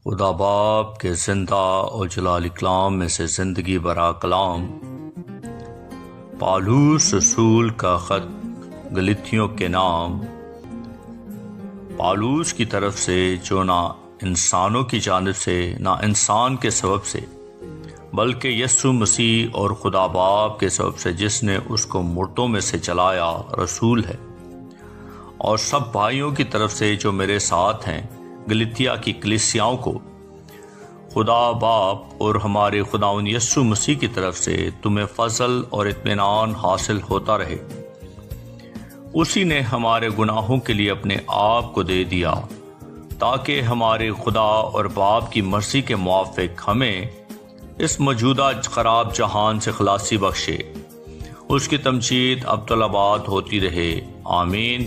خدا باپ کے زندہ اور جلال کلام میں سے زندگی برا کلام، پالوس رسول کا خط گلتیوں کے نام، پالوس کی طرف سے جو نہ انسانوں کی جانب سے نہ انسان کے سبب سے بلکہ یسوع مسیح اور خدا باپ کے سبب سے جس نے اس کو مردوں میں سے جلایا رسول ہے، اور سب بھائیوں کی طرف سے جو میرے ساتھ ہیں گلتیا کی کلیسیاؤں کو، خدا باپ اور ہمارے خداوند یسوع مسیح کی طرف سے تمہیں فضل اور اطمینان حاصل ہوتا رہے۔ اسی نے ہمارے گناہوں کے لیے اپنے آپ کو دے دیا تاکہ ہمارے خدا اور باپ کی مرضی کے موافق ہمیں اس موجودہ خراب جہان سے خلاصی بخشے۔ اس کی تمجید ابدالآباد ہوتی رہے، آمین۔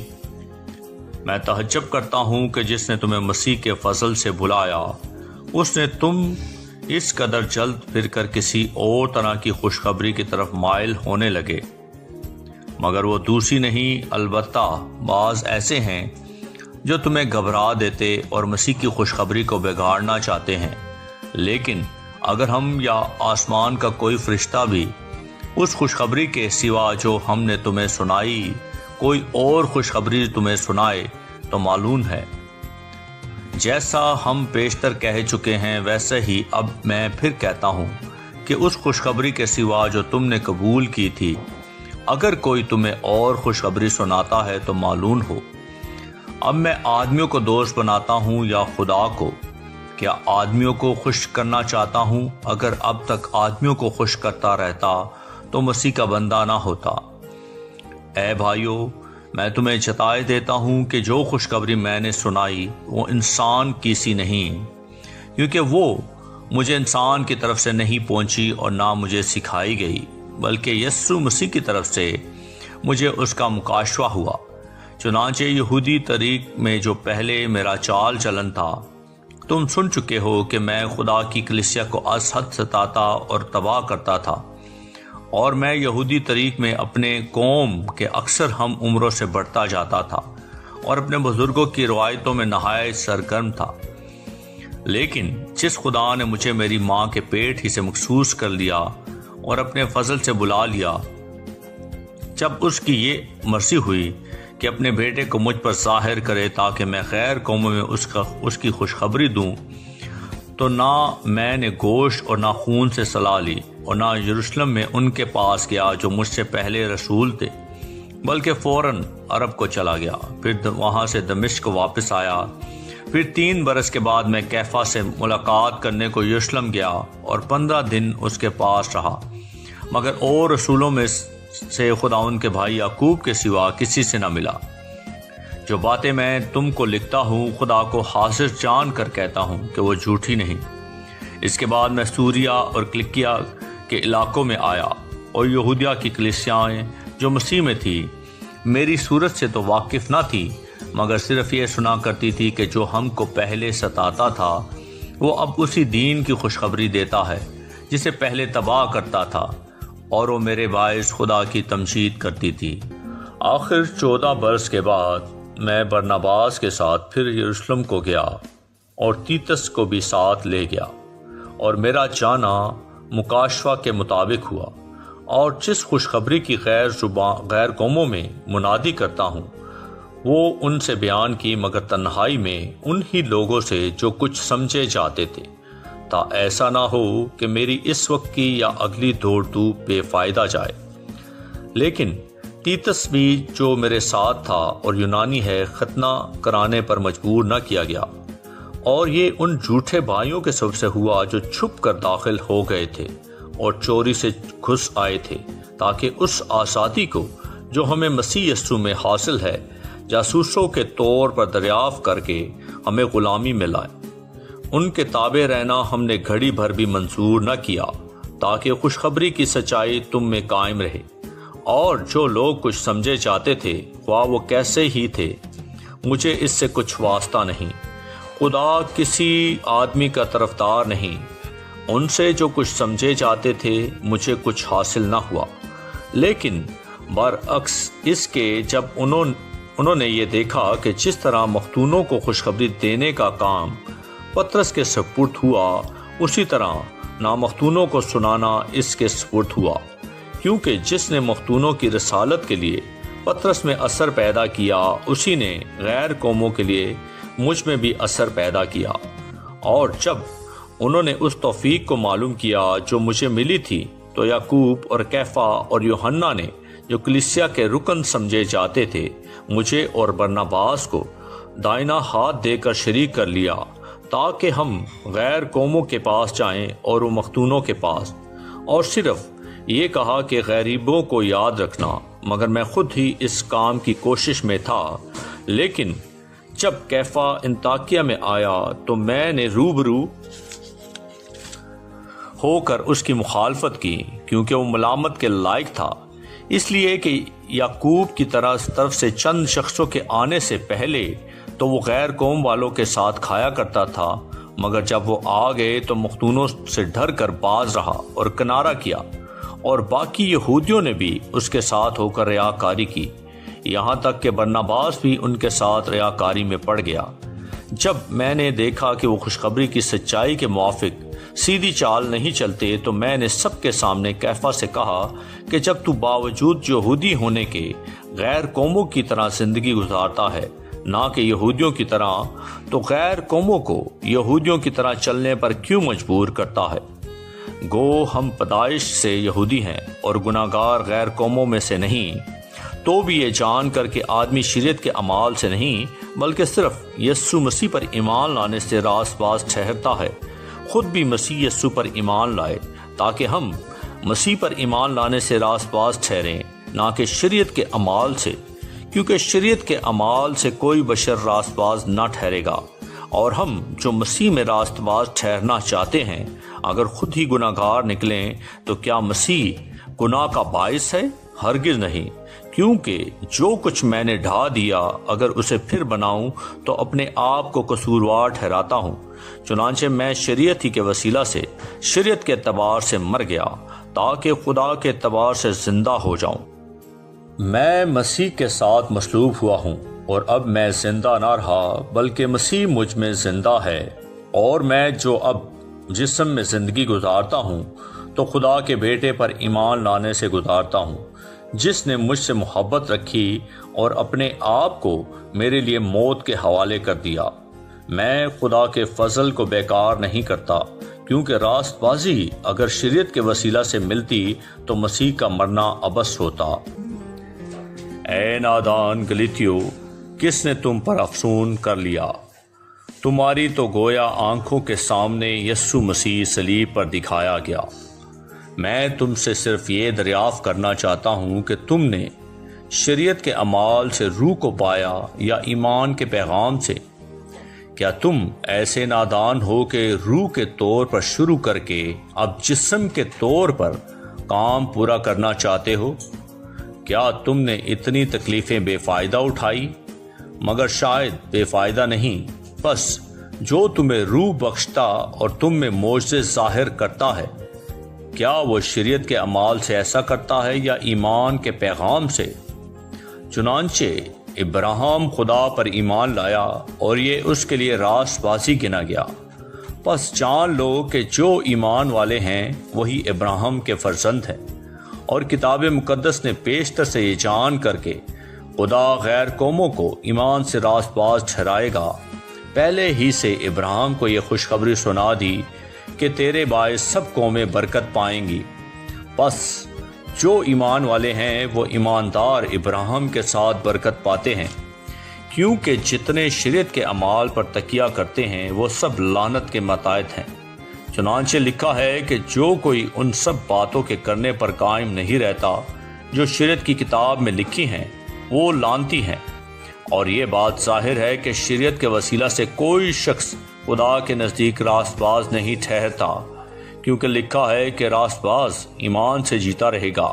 میں تعجب کرتا ہوں کہ جس نے تمہیں مسیح کے فضل سے بلایا، اس نے تم اس قدر جلد پھر کر کسی اور طرح کی خوشخبری کی طرف مائل ہونے لگے، مگر وہ دوسری نہیں، البتہ بعض ایسے ہیں جو تمہیں گھبرا دیتے اور مسیح کی خوشخبری کو بگاڑنا چاہتے ہیں۔ لیکن اگر ہم یا آسمان کا کوئی فرشتہ بھی اس خوشخبری کے سوا جو ہم نے تمہیں سنائی کوئی اور خوشخبری تمہیں سنائے تو معلوم ہے، جیسا ہم پیشتر کہہ چکے ہیں ویسے ہی اب میں پھر کہتا ہوں کہ اس خوشخبری کے سوا جو تم نے قبول کی تھی، اگر کوئی تمہیں اور خوشخبری سناتا ہے تو معلوم ہو۔ اب میں آدمیوں کو دوست بناتا ہوں یا خدا کو؟ کیا آدمیوں کو خوش کرنا چاہتا ہوں؟ اگر اب تک آدمیوں کو خوش کرتا رہتا تو مسیح کا بندہ نہ ہوتا۔ اے بھائیو، میں تمہیں جتائے دیتا ہوں کہ جو خوشخبری میں نے سنائی وہ انسان کی سی نہیں، کیونکہ وہ مجھے انسان کی طرف سے نہیں پہنچی اور نہ مجھے سکھائی گئی، بلکہ یسوع مسیح کی طرف سے مجھے اس کا مکاشفہ ہوا۔ چنانچہ یہودی طریق میں جو پہلے میرا چال چلن تھا، تم سن چکے ہو کہ میں خدا کی کلیسیا کو از حد ستاتا اور تباہ کرتا تھا، اور میں یہودی طریق میں اپنے قوم کے اکثر ہم عمروں سے بڑھتا جاتا تھا اور اپنے بزرگوں کی روایتوں میں نہایت سرگرم تھا۔ لیکن جس خدا نے مجھے میری ماں کے پیٹ ہی سے مخصوص کر لیا اور اپنے فضل سے بلا لیا، جب اس کی یہ مرضی ہوئی کہ اپنے بیٹے کو مجھ پر ظاہر کرے تاکہ میں غیر قوموں میں اس کی خوشخبری دوں، تو نہ میں نے گوشت اور نہ خون سے صلاح لی اور نہ یروشلم میں ان کے پاس گیا جو مجھ سے پہلے رسول تھے، بلکہ فوراً عرب کو چلا گیا، پھر وہاں سے دمشق کو واپس آیا۔ پھر 3 برس کے بعد میں کیفا سے ملاقات کرنے کو یروشلم گیا اور 15 دن اس کے پاس رہا، مگر اور رسولوں میں سے خداوند کے بھائی یعقوب کے سوا کسی سے نہ ملا۔ جو باتیں میں تم کو لکھتا ہوں خدا کو حاضر جان کر کہتا ہوں کہ وہ جھوٹی نہیں۔ اس کے بعد میں سوریا اور کلکیا کے علاقوں میں آیا، اور یہودیہ کی کلیسیائیں جو مسیح میں تھی میری صورت سے تو واقف نہ تھی، مگر صرف یہ سنا کرتی تھی کہ جو ہم کو پہلے ستاتا تھا وہ اب اسی دین کی خوشخبری دیتا ہے جسے پہلے تباہ کرتا تھا، اور وہ میرے باعث خدا کی تمجید کرتی تھی۔ آخر 14 برس کے بعد میں برناباس کے ساتھ پھر یروشلم کو گیا اور تیتس کو بھی ساتھ لے گیا، اور میرا جانا مکاشفہ کے مطابق ہوا، اور جس خوشخبری کی غیر قوموں میں منادی کرتا ہوں وہ ان سے بیان کی، مگر تنہائی میں انہی لوگوں سے جو کچھ سمجھے جاتے تھے، تا ایسا نہ ہو کہ میری اس وقت کی یا اگلی دوڑ دھوپ بے فائدہ جائے۔ لیکن تیتس بھی جو میرے ساتھ تھا اور یونانی ہے، ختنہ کرانے پر مجبور نہ کیا گیا، اور یہ ان جھوٹے بھائیوں کے سبب سے ہوا جو چھپ کر داخل ہو گئے تھے اور چوری سے گھس آئے تھے، تاکہ اس آزادی کو جو ہمیں مسیح یسوع میں حاصل ہے جاسوسوں کے طور پر دریافت کر کے ہمیں غلامی میں لائے۔ ان کے تابع رہنا ہم نے گھڑی بھر بھی منظور نہ کیا، تاکہ خوشخبری کی سچائی تم میں قائم رہے، اور جو لوگ کچھ سمجھے جاتے تھے خواہ وہ کیسے ہی تھے، مجھے اس سے کچھ واسطہ نہیں۔ خدا کسی آدمی کا طرفدار نہیں، ان سے جو کچھ سمجھے جاتے تھے مجھے کچھ حاصل نہ ہوا، لیکن برعکس اس کے جب انہوں نے یہ دیکھا کہ جس طرح مختونوں کو خوشخبری دینے کا کام پطرس کے سپرد ہوا، اسی طرح نامختونوں کو سنانا اس کے سپرد ہوا، کیونکہ جس نے مختونوں کی رسالت کے لیے پطرس میں اثر پیدا کیا، اسی نے غیر قوموں کے لیے مجھ میں بھی اثر پیدا کیا۔ اور جب انہوں نے اس توفیق کو معلوم کیا جو مجھے ملی تھی، تو یعقوب اور کیفا اور یوحنا نے، جو کلیسیا کے رکن سمجھے جاتے تھے، مجھے اور برناباس کو دائنا ہاتھ دے کر شریک کر لیا، تاکہ ہم غیر قوموں کے پاس جائیں اور وہ مختونوں کے پاس، اور صرف یہ کہا کہ غریبوں کو یاد رکھنا، مگر میں خود ہی اس کام کی کوشش میں تھا۔ لیکن جب کیفا انطاکیہ میں آیا تو میں نے روبرو ہو کر اس کی مخالفت کی، کیونکہ وہ ملامت کے لائق تھا، اس لیے کہ یعقوب کی طرف سے چند شخصوں کے آنے سے پہلے تو وہ غیر قوم والوں کے ساتھ کھایا کرتا تھا، مگر جب وہ آ گئے تو مختونوں سے ڈر کر باز رہا اور کنارہ کیا، اور باقی یہودیوں نے بھی اس کے ساتھ ہو کر ریاکاری کی، یہاں تک کہ برناباس بھی ان کے ساتھ ریاکاری میں پڑ گیا۔ جب میں نے دیکھا کہ وہ خوشخبری کی سچائی کے موافق سیدھی چال نہیں چلتے، تو میں نے سب کے سامنے کیفا سے کہا کہ جب تو باوجود یہودی ہونے کے غیر قوموں کی طرح زندگی گزارتا ہے، نہ کہ یہودیوں کی طرح، تو غیر قوموں کو یہودیوں کی طرح چلنے پر کیوں مجبور کرتا ہے؟ گو ہم پیدائش سے یہودی ہیں اور گناہگار غیر قوموں میں سے نہیں، تو بھی یہ جان کر کہ آدمی شریعت کے اعمال سے نہیں بلکہ صرف یسوع مسیح پر ایمان لانے سے راست باز ٹھہرتا ہے، خود بھی مسیح یسوع پر ایمان لائے، تاکہ ہم مسیح پر ایمان لانے سے راست باز ٹھہریں، نہ کہ شریعت کے اعمال سے، کیونکہ شریعت کے اعمال سے کوئی بشر راست باز نہ ٹھہرے گا۔ اور ہم جو مسیح میں راست باز ٹھہرنا چاہتے ہیں، اگر خود ہی گناہگار نکلیں تو کیا مسیح گناہ کا باعث ہے؟ ہرگز نہیں، کیونکہ جو کچھ میں نے ڈھا دیا اگر اسے پھر بناؤں تو اپنے آپ کو قصوروار ٹھہراتا ہوں۔ چنانچہ میں شریعت ہی کے وسیلہ سے شریعت کے اعتبار سے مر گیا، تاکہ خدا کے اعتبار سے زندہ ہو جاؤں۔ میں مسیح کے ساتھ مصلوب ہوا ہوں، اور اب میں زندہ نہ رہا بلکہ مسیح مجھ میں زندہ ہے، اور میں جو اب جسم میں زندگی گزارتا ہوں تو خدا کے بیٹے پر ایمان لانے سے گزارتا ہوں، جس نے مجھ سے محبت رکھی اور اپنے آپ کو میرے لیے موت کے حوالے کر دیا۔ میں خدا کے فضل کو بیکار نہیں کرتا، کیونکہ راست بازی اگر شریعت کے وسیلہ سے ملتی تو مسیح کا مرنا ابس ہوتا۔ اے نادان گلیتیو، کس نے تم پر افسون کر لیا؟ تمہاری تو گویا آنکھوں کے سامنے یسوع مسیح صلیب پر دکھایا گیا۔ میں تم سے صرف یہ دریافت کرنا چاہتا ہوں کہ تم نے شریعت کے اعمال سے روح کو پایا یا ایمان کے پیغام سے؟ کیا تم ایسے نادان ہو کہ روح کے طور پر شروع کر کے اب جسم کے طور پر کام پورا کرنا چاہتے ہو؟ کیا تم نے اتنی تکلیفیں بے فائدہ اٹھائی؟ مگر شاید بے فائدہ نہیں، بس جو تمہیں روح بخشتا اور تم میں معجزے ظاہر کرتا ہے، کیا وہ شریعت کے اعمال سے ایسا کرتا ہے یا ایمان کے پیغام سے؟ چنانچہ ابراہیم خدا پر ایمان لایا اور یہ اس کے لیے راست بازی گنا گیا۔ پس جان لو کہ جو ایمان والے ہیں وہی ابراہیم کے فرزند ہیں، اور کتاب مقدس نے پیشتر سے یہ جان کر کے خدا غیر قوموں کو ایمان سے راست باز ٹھہرائے گا، پہلے ہی سے ابراہیم کو یہ خوشخبری سنا دی کہ تیرے باعث سب قومیں برکت پائیں گی۔ پس جو ایمان والے ہیں وہ ایماندار ابراہیم کے ساتھ برکت پاتے ہیں، کیونکہ جتنے شریعت کے اعمال پر تکیہ کرتے ہیں وہ سب لعنت کے متعلق ہیں۔ چنانچہ لکھا ہے کہ جو کوئی ان سب باتوں کے کرنے پر قائم نہیں رہتا جو شریعت کی کتاب میں لکھی ہیں، وہ لعنتی ہیں۔ اور یہ بات ظاہر ہے کہ شریعت کے وسیلہ سے کوئی شخص خدا کے نزدیک راست باز نہیں ٹھہرتا، کیونکہ لکھا ہے کہ راست باز ایمان سے جیتا رہے گا،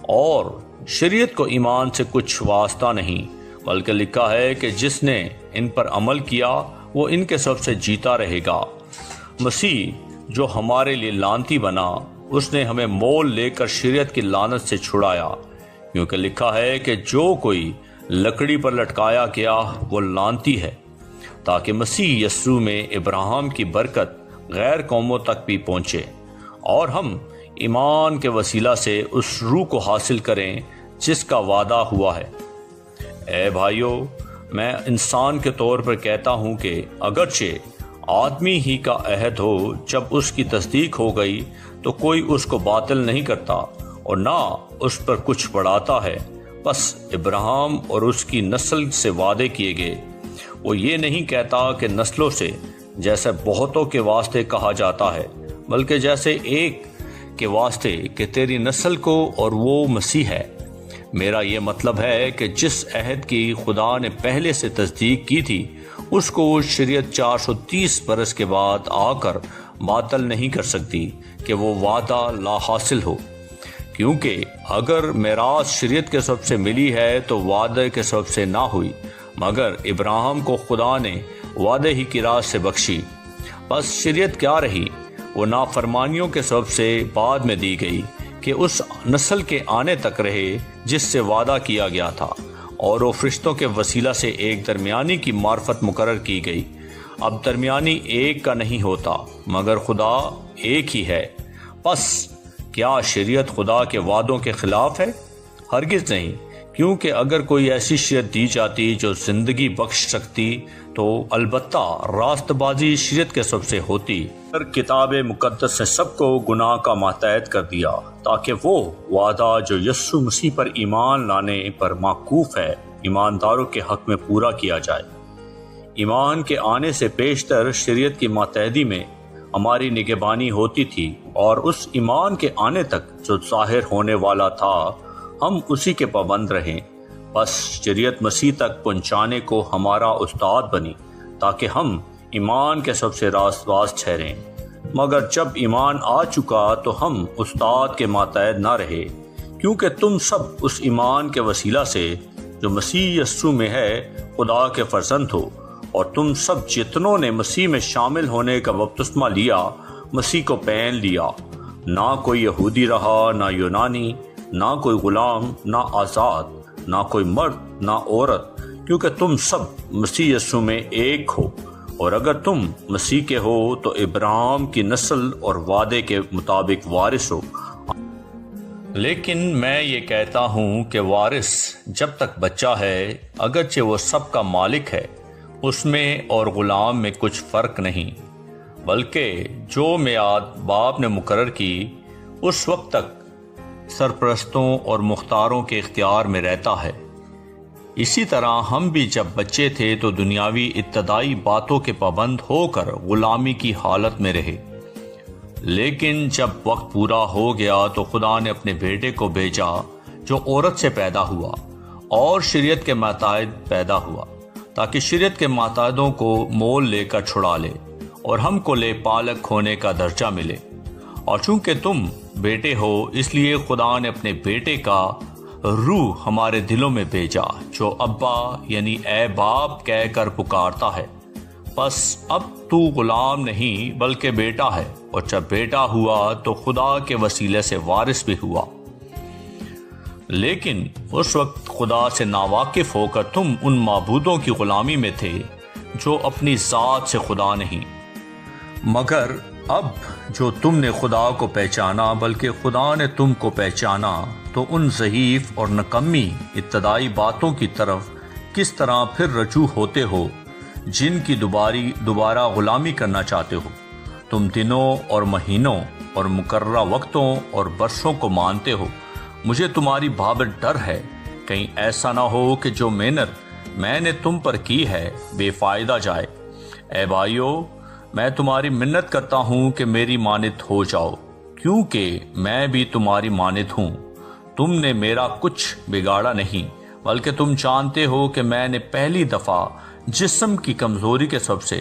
اور شریعت کو ایمان سے کچھ واسطہ نہیں، بلکہ لکھا ہے کہ جس نے ان پر عمل کیا وہ ان کے سب سے جیتا رہے گا۔ مسیح جو ہمارے لیے لعنتی بنا، اس نے ہمیں مول لے کر شریعت کی لعنت سے چھڑایا، کیونکہ لکھا ہے کہ جو کوئی لکڑی پر لٹکایا گیا وہ لعنتی ہے، تاکہ مسیح یسوع میں ابراہیم کی برکت غیر قوموں تک بھی پہنچے اور ہم ایمان کے وسیلہ سے اس روح کو حاصل کریں جس کا وعدہ ہوا ہے۔ اے بھائیو، میں انسان کے طور پر کہتا ہوں کہ اگرچہ آدمی ہی کا عہد ہو، جب اس کی تصدیق ہو گئی تو کوئی اس کو باطل نہیں کرتا اور نہ اس پر کچھ بڑھاتا ہے۔ بس ابراہیم اور اس کی نسل سے وعدے کیے گئے۔ وہ یہ نہیں کہتا کہ نسلوں سے، جیسے بہتوں کے واسطے کہا جاتا ہے، بلکہ جیسے ایک کے واسطے کہ تیری نسل کو، اور وہ مسیح ہے۔ میرا یہ مطلب ہے کہ جس عہد کی خدا نے پہلے سے تصدیق کی تھی، اس کو شریعت 430 برس کے بعد آ کر باطل نہیں کر سکتی کہ وہ وعدہ لا حاصل ہو، کیونکہ اگر میراث شریعت کے سبب سے ملی ہے تو وعدے کے سبب سے نہ ہوئی، مگر ابراہیم کو خدا نے وعدے ہی کی راہ سے بخشی۔ بس شریعت کیا رہی؟ وہ نافرمانیوں کے سبب سے بعد میں دی گئی کہ اس نسل کے آنے تک رہے جس سے وعدہ کیا گیا تھا، اور وہ فرشتوں کے وسیلہ سے ایک درمیانی کی معرفت مقرر کی گئی۔ اب درمیانی ایک کا نہیں ہوتا، مگر خدا ایک ہی ہے۔ بس کیا شریعت خدا کے وعدوں کے خلاف ہے؟ ہرگز نہیں، کیونکہ اگر کوئی ایسی شریعت دی جاتی جو زندگی بخش سکتی تو البتہ راست بازی شریعت کے سبب سے ہوتی۔ پر کتاب مقدس نے سب کو گناہ کا ماتحت کر دیا تاکہ وہ وعدہ جو یسوع مسیح پر ایمان لانے پر موقوف ہے ایمانداروں کے حق میں پورا کیا جائے۔ ایمان کے آنے سے پیشتر شریعت کی ماتحتی میں ہماری نگہبانی ہوتی تھی، اور اس ایمان کے آنے تک جو ظاہر ہونے والا تھا ہم اسی کے پابند رہیں۔ بس شریعت مسیح تک پہنچانے کو ہمارا استاد بنی تاکہ ہم ایمان کے سب سے راست باز ٹھہریں۔ مگر جب ایمان آ چکا تو ہم استاد کے ماتحت نہ رہے، کیونکہ تم سب اس ایمان کے وسیلہ سے جو مسیح یسوع میں ہے خدا کے فرزند ہو، اور تم سب جتنوں نے مسیح میں شامل ہونے کا بپتسمہ لیا مسیح کو پہن لیا۔ نہ کوئی یہودی رہا، نہ یونانی، نہ کوئی غلام، نہ آزاد، نہ کوئی مرد نہ عورت، کیونکہ تم سب مسیح یسوع میں ایک ہو۔ اور اگر تم مسیح کے ہو تو ابراہیم کی نسل اور وعدے کے مطابق وارث ہو۔ لیکن میں یہ کہتا ہوں کہ وارث جب تک بچہ ہے، اگرچہ وہ سب کا مالک ہے، اس میں اور غلام میں کچھ فرق نہیں، بلکہ جو میعاد باپ نے مقرر کی اس وقت تک سرپرستوں اور مختاروں کے اختیار میں رہتا ہے۔ اسی طرح ہم بھی جب بچے تھے تو دنیاوی ابتدائی باتوں کے پابند ہو کر غلامی کی حالت میں رہے، لیکن جب وقت پورا ہو گیا تو خدا نے اپنے بیٹے کو بھیجا جو عورت سے پیدا ہوا اور شریعت کے ماتحت پیدا ہوا، تاکہ شریعت کے ماتحتوں کو مول لے کر چھڑا لے اور ہم کو لے پالک ہونے کا درجہ ملے۔ اور چونکہ تم بیٹے ہو، اس لیے خدا نے اپنے بیٹے کا روح ہمارے دلوں میں بھیجا، جو ابا یعنی اے باپ کہہ کر پکارتا ہے۔ بس اب تو غلام نہیں بلکہ بیٹا ہے، اور جب بیٹا ہوا تو خدا کے وسیلے سے وارث بھی ہوا۔ لیکن اس وقت خدا سے ناواقف ہو کر تم ان معبودوں کی غلامی میں تھے جو اپنی ذات سے خدا نہیں، مگر اب جو تم نے خدا کو پہچانا بلکہ خدا نے تم کو پہچانا، تو ان ضعیف اور نکمی ابتدائی باتوں کی طرف کس طرح پھر رجوع ہوتے ہو جن کی دوبارہ غلامی کرنا چاہتے ہو۔ تم دنوں اور مہینوں اور مقررہ وقتوں اور برسوں کو مانتے ہو۔ مجھے تمہاری بابت ڈر ہے، کہیں ایسا نہ ہو کہ جو محنت میں نے تم پر کی ہے بے فائدہ جائے۔ اے بھائیو، میں تمہاری منت کرتا ہوں کہ میری مانند ہو جاؤ، کیونکہ میں بھی تمہاری مانند ہوں۔ تم نے میرا کچھ بگاڑا نہیں، بلکہ تم جانتے ہو کہ میں نے پہلی دفعہ جسم کی کمزوری کے سبب سے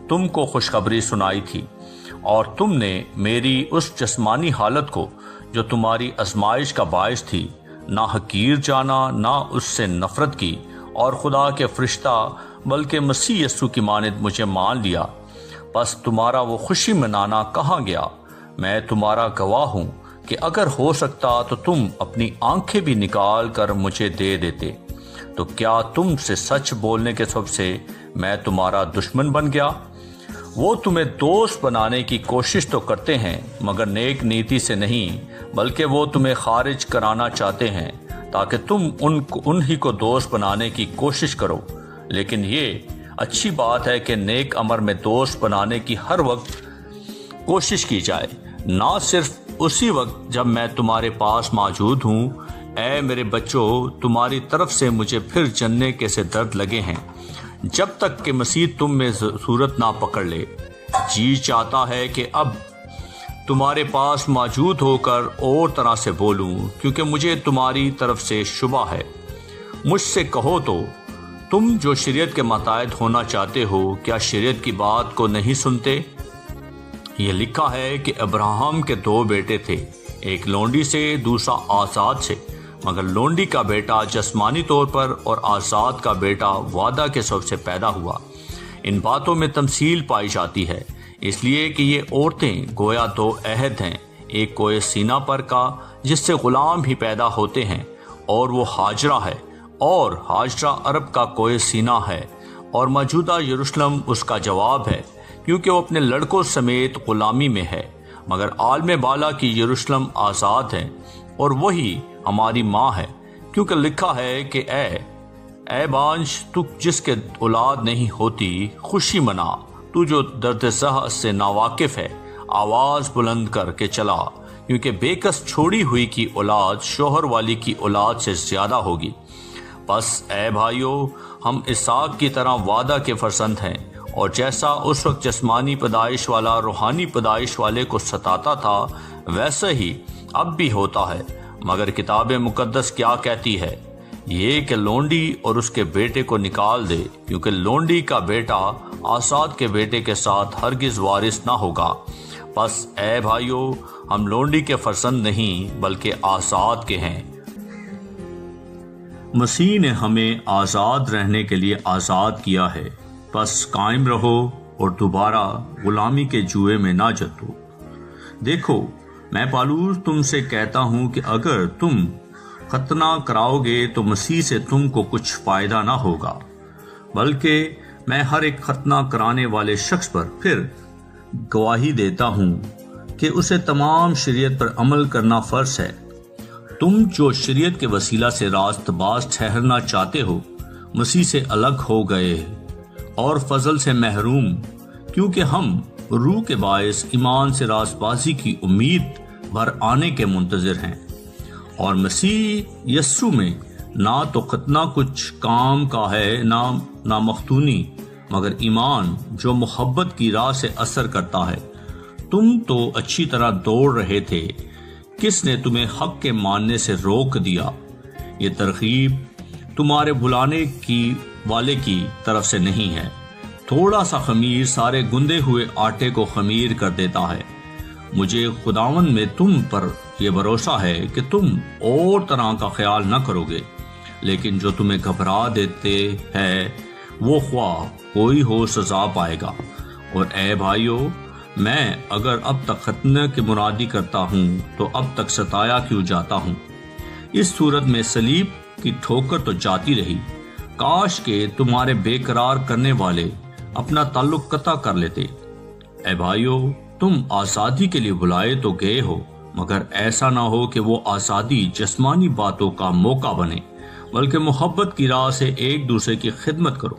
تم کو خوشخبری سنائی تھی، اور تم نے میری اس جسمانی حالت کو جو تمہاری آزمائش کا باعث تھی نہ حقیر جانا، نہ اس سے نفرت کی، اور خدا کے فرشتہ بلکہ مسیح یسوع کی مانند مجھے مان لیا۔ بس تمہارا وہ خوشی منانا کہاں گیا؟ میں تمہارا گواہ ہوں کہ اگر ہو سکتا تو تم اپنی آنکھیں بھی نکال کر مجھے دے دیتے۔ تو کیا تم سے سچ بولنے کے سبب سے میں تمہارا دشمن بن گیا؟ وہ تمہیں دوست بنانے کی کوشش تو کرتے ہیں مگر نیک نیتی سے نہیں، بلکہ وہ تمہیں خارج کرانا چاہتے ہیں تاکہ تم انہی کو دوست بنانے کی کوشش کرو۔ لیکن یہ اچھی بات ہے کہ نیک امر میں دوست بنانے کی ہر وقت کوشش کی جائے، نہ صرف اسی وقت جب میں تمہارے پاس موجود ہوں۔ اے میرے بچوں، تمہاری طرف سے مجھے پھر جننے کے سے درد لگے ہیں، جب تک کہ مسیح تم میں صورت نہ پکڑ لے۔ جی چاہتا ہے کہ اب تمہارے پاس موجود ہو کر اور طرح سے بولوں، کیونکہ مجھے تمہاری طرف سے شبہ ہے۔ مجھ سے کہو تو، تم جو شریعت کے متحد ہونا چاہتے ہو، کیا شریعت کی بات کو نہیں سنتے؟ یہ لکھا ہے کہ ابراہیم کے 2 بیٹے تھے، ایک لونڈی سے دوسرا آزاد سے، مگر لونڈی کا بیٹا جسمانی طور پر اور آزاد کا بیٹا وعدہ کے سبب سے پیدا ہوا۔ ان باتوں میں تمثیل پائی جاتی ہے، اس لیے کہ یہ عورتیں گویا 2 عہد ہیں، ایک کوہ سینا پر کا جس سے غلام ہی پیدا ہوتے ہیں، اور وہ ہاجرہ ہے، اور ہاجرہ عرب کا کوہ سینا ہے، اور موجودہ یروشلم اس کا جواب ہے، کیونکہ وہ اپنے لڑکوں سمیت غلامی میں ہے، مگر عالم بالا کی یروشلم آزاد ہے، اور وہی ہماری ماں ہے، کیونکہ لکھا ہے کہ اے بانج، تو جس کے اولاد نہیں ہوتی خوشی منا، تو جو درد زہ سے ناواقف ہے آواز بلند کر کے چلا، کیونکہ بے کس چھوڑی ہوئی کی اولاد شوہر والی کی اولاد سے زیادہ ہوگی۔ پس اے بھائیو، ہم اسحاق کی طرح وعدہ کے فرزند ہیں، اور جیسا اس وقت جسمانی پیدائش والا روحانی پیدائش والے کو ستاتا تھا، ویسا ہی اب بھی ہوتا ہے۔ مگر کتاب مقدس کیا کہتی ہے؟ یہ کہ لونڈی اور اس کے بیٹے کو نکال دے، کیونکہ لونڈی کا بیٹا آزاد کے بیٹے کے ساتھ ہرگز وارث نہ ہوگا۔ پس اے بھائیو، ہم لونڈی کے فرزند نہیں بلکہ آزاد کے ہیں۔ مسیح نے ہمیں آزاد رہنے کے لیے آزاد کیا ہے، بس قائم رہو اور دوبارہ غلامی کے جوئے میں نہ جتو۔ دیکھو، میں پالوس تم سے کہتا ہوں کہ اگر تم ختنہ کراؤ گے تو مسیح سے تم کو کچھ فائدہ نہ ہوگا، بلکہ میں ہر ایک ختنہ کرانے والے شخص پر پھر گواہی دیتا ہوں کہ اسے تمام شریعت پر عمل کرنا فرض ہے۔ تم جو شریعت کے وسیلہ سے راست باز ٹھہرنا چاہتے ہو، مسیح سے الگ ہو گئے اور فضل سے محروم، کیونکہ ہم روح کے باعث ایمان سے راست بازی کی امید بھر آنے کے منتظر ہیں۔ اور مسیح یسوع میں نہ تو ختنہ کچھ کام کا ہے نہ مختونی، مگر ایمان جو محبت کی راہ سے اثر کرتا ہے۔ تم تو اچھی طرح دوڑ رہے تھے، کس نے تمہیں حق کے ماننے سے روک دیا؟ یہ ترغیب تمہارے بھلانے کی والے کی طرف سے نہیں ہے۔ تھوڑا سا خمیر سارے گندے ہوئے آٹے کو خمیر کر دیتا ہے۔ مجھے خداوند میں تم پر یہ بھروسہ ہے کہ تم اور طرح کا خیال نہ کرو گے، لیکن جو تمہیں گھبرا دیتے ہے وہ خواہ کوئی ہو سزا پائے گا۔ اور اے بھائیو، میں اگر اب تک ختنہ کی مرادی کرتا ہوں تو اب تک ستایا کیوں جاتا ہوں؟ اس صورت میں صلیب کی ٹھوکر تو جاتی رہی۔ کاش کہ تمہارے بے قرار کرنے والے اپنا تعلق قطع کر لیتے۔ اے بھائیو، تم آزادی کے لیے بلائے تو گئے ہو، مگر ایسا نہ ہو کہ وہ آزادی جسمانی باتوں کا موقع بنے، بلکہ محبت کی راہ سے ایک دوسرے کی خدمت کرو،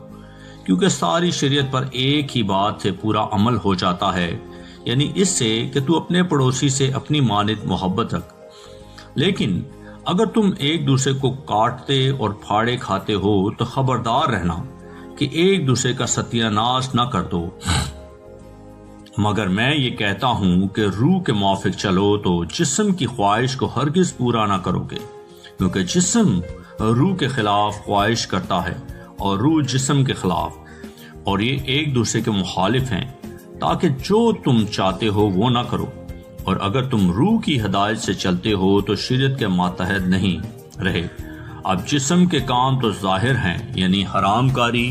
کیونکہ ساری شریعت پر ایک ہی بات سے پورا عمل ہو جاتا ہے، یعنی اس سے کہ تو اپنے پڑوسی سے اپنی مانند محبت رکھ۔ لیکن اگر تم ایک دوسرے کو کاٹتے اور پھاڑے کھاتے ہو تو خبردار رہنا کہ ایک دوسرے کا ستیہ ناش نہ کر دو۔ مگر میں یہ کہتا ہوں کہ روح کے موافق چلو تو جسم کی خواہش کو ہرگز پورا نہ کرو گے، کیونکہ جسم روح کے خلاف خواہش کرتا ہے اور روح جسم کے خلاف، اور یہ ایک دوسرے کے مخالف ہیں، تاکہ جو تم چاہتے ہو وہ نہ کرو۔ اور اگر تم روح کی ہدایت سے چلتے ہو تو شریعت کے ماتحت نہیں رہے۔ اب جسم کے کام تو ظاہر ہیں، یعنی حرام کاری،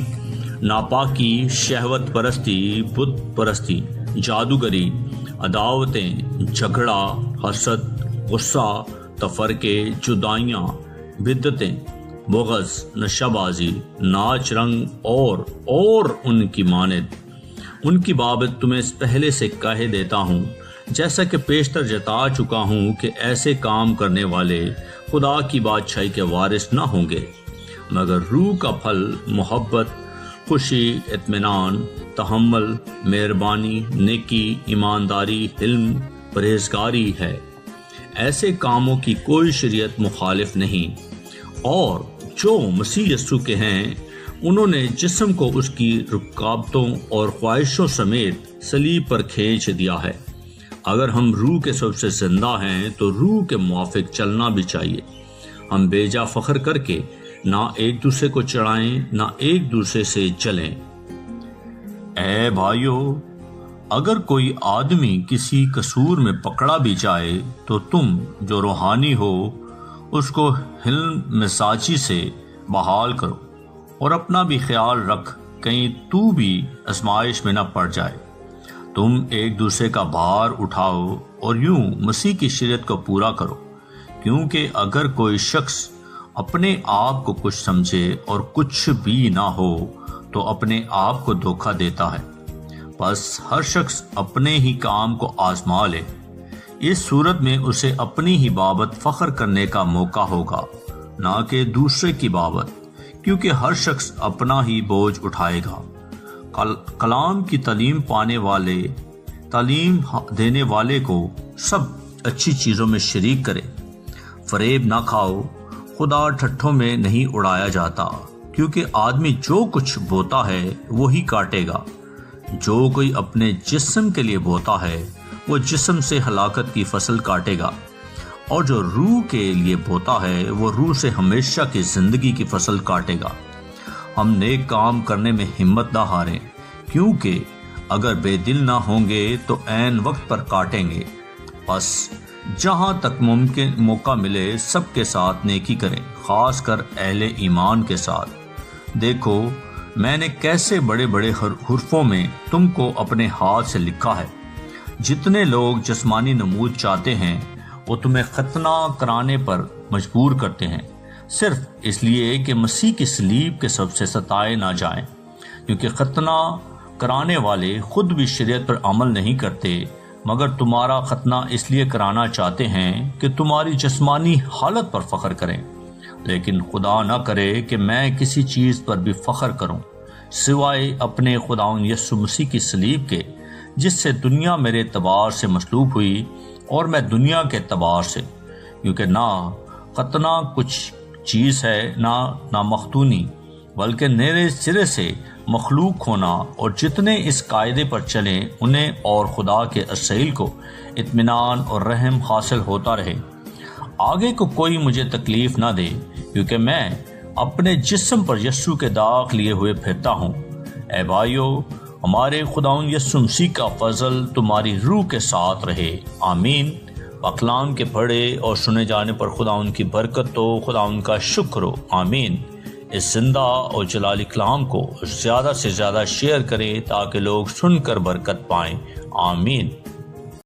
ناپاکی، شہوت پرستی، بت پرستی، جادوگری، عداوتیں، جھگڑا، حسد، غصہ، تفرقے، جدائیاں، بدعتیں، بغض، نشہ بازی، ناچ رنگ اور ان کی مانند، ان کی بابت تمہیں پہلے سے کہہ دیتا ہوں، جیسا کہ پیشتر جتا چکا ہوں کہ ایسے کام کرنے والے خدا کی بادشاہی کے وارث نہ ہوں گے، مگر روح کا پھل محبت، خوشی، اطمینان، تحمل، مہربانی، نیکی، ایمانداری، حلم، پرہیزگاری ہے۔ ایسے کاموں کی کوئی شریعت مخالف نہیں، اور جو مسیح یسوع کے ہیں انہوں نے جسم کو اس کی رکاوٹوں اور خواہشوں سمیت صلیب پر کھینچ دیا ہے۔ اگر ہم روح کے سبب سے زندہ ہیں تو روح کے موافق چلنا بھی چاہیے۔ ہم بے جا فخر کر کے نہ ایک دوسرے کو چڑھائیں، نہ ایک دوسرے سے جلیں۔ اے بھائیو، اگر کوئی آدمی کسی قصور میں پکڑا بھی جائے تو تم جو روحانی ہو اس کو حلم مزاجی سے بحال کرو، اور اپنا بھی خیال رکھ کہیں تو بھی آزمائش میں نہ پڑ جائے۔ تم ایک دوسرے کا بھار اٹھاؤ اور یوں مسیح کی شریعت کو پورا کرو، کیونکہ اگر کوئی شخص اپنے آپ کو کچھ سمجھے اور کچھ بھی نہ ہو تو اپنے آپ کو دھوکہ دیتا ہے۔ بس ہر شخص اپنے ہی کام کو آزما لے، اس صورت میں اسے اپنی ہی بابت فخر کرنے کا موقع ہوگا، نہ کہ دوسرے کی بابت، کیونکہ ہر شخص اپنا ہی بوجھ اٹھائے گا۔ کلام کی تعلیم دینے والے کو سب اچھی چیزوں میں شریک کرے۔ فریب نہ کھاؤ، خدا ٹھٹھوں میں نہیں اڑایا جاتا، کیونکہ آدمی جو کچھ بوتا ہے وہی کاٹے گا۔ جو کوئی اپنے جسم کے لیے بوتا ہے وہ جسم سے ہلاکت کی فصل کاٹے گا، اور جو روح کے لیے بوتا ہے وہ روح سے ہمیشہ کی زندگی کی فصل کاٹے گا۔ ہم نیک کام کرنے میں ہمت نہ ہاریں، کیونکہ اگر بے دل نہ ہوں گے تو عین وقت پر کاٹیں گے۔ بس جہاں تک ممکن موقع ملے سب کے ساتھ نیکی کریں، خاص کر اہل ایمان کے ساتھ۔ دیکھو میں نے کیسے بڑے بڑے حرفوں میں تم کو اپنے ہاتھ سے لکھا ہے۔ جتنے لوگ جسمانی نمود چاہتے ہیں وہ تمہیں ختنہ کرانے پر مجبور کرتے ہیں، صرف اس لیے کہ مسیح کی صلیب کے سبب سے ستائے نہ جائیں، کیونکہ ختنہ کرانے والے خود بھی شریعت پر عمل نہیں کرتے، مگر تمہارا ختنہ اس لیے کرانا چاہتے ہیں کہ تمہاری جسمانی حالت پر فخر کریں۔ لیکن خدا نہ کرے کہ میں کسی چیز پر بھی فخر کروں سوائے اپنے خداوند یسوع مسیح کی صلیب کے، جس سے دنیا میرے اعتبار سے مصلوب ہوئی اور میں دنیا کے اعتبار سے، کیونکہ نہ ختنہ کچھ چیز ہے نہ مختونی، بلکہ نئے سرے سے مخلوق ہونا، اور جتنے اس قاعدے پر چلیں انہیں اور خدا کے اصیل کو اطمینان اور رحم حاصل ہوتا رہے۔ آگے کو کوئی مجھے تکلیف نہ دے، کیونکہ میں اپنے جسم پر یسوع کے داغ لیے ہوئے پھرتا ہوں۔ اے بھائیو، ہمارے خداوند یسوع مسیح کا فضل تمہاری روح کے ساتھ رہے، آمین۔ کلام کے پڑھے اور سنے جانے پر خداوند کی برکت ہو، خداوند کا شکر ہو، آمین۔ اس زندہ اور جلالی کلام کو زیادہ سے زیادہ شیئر کریں تاکہ لوگ سن کر برکت پائیں، آمین۔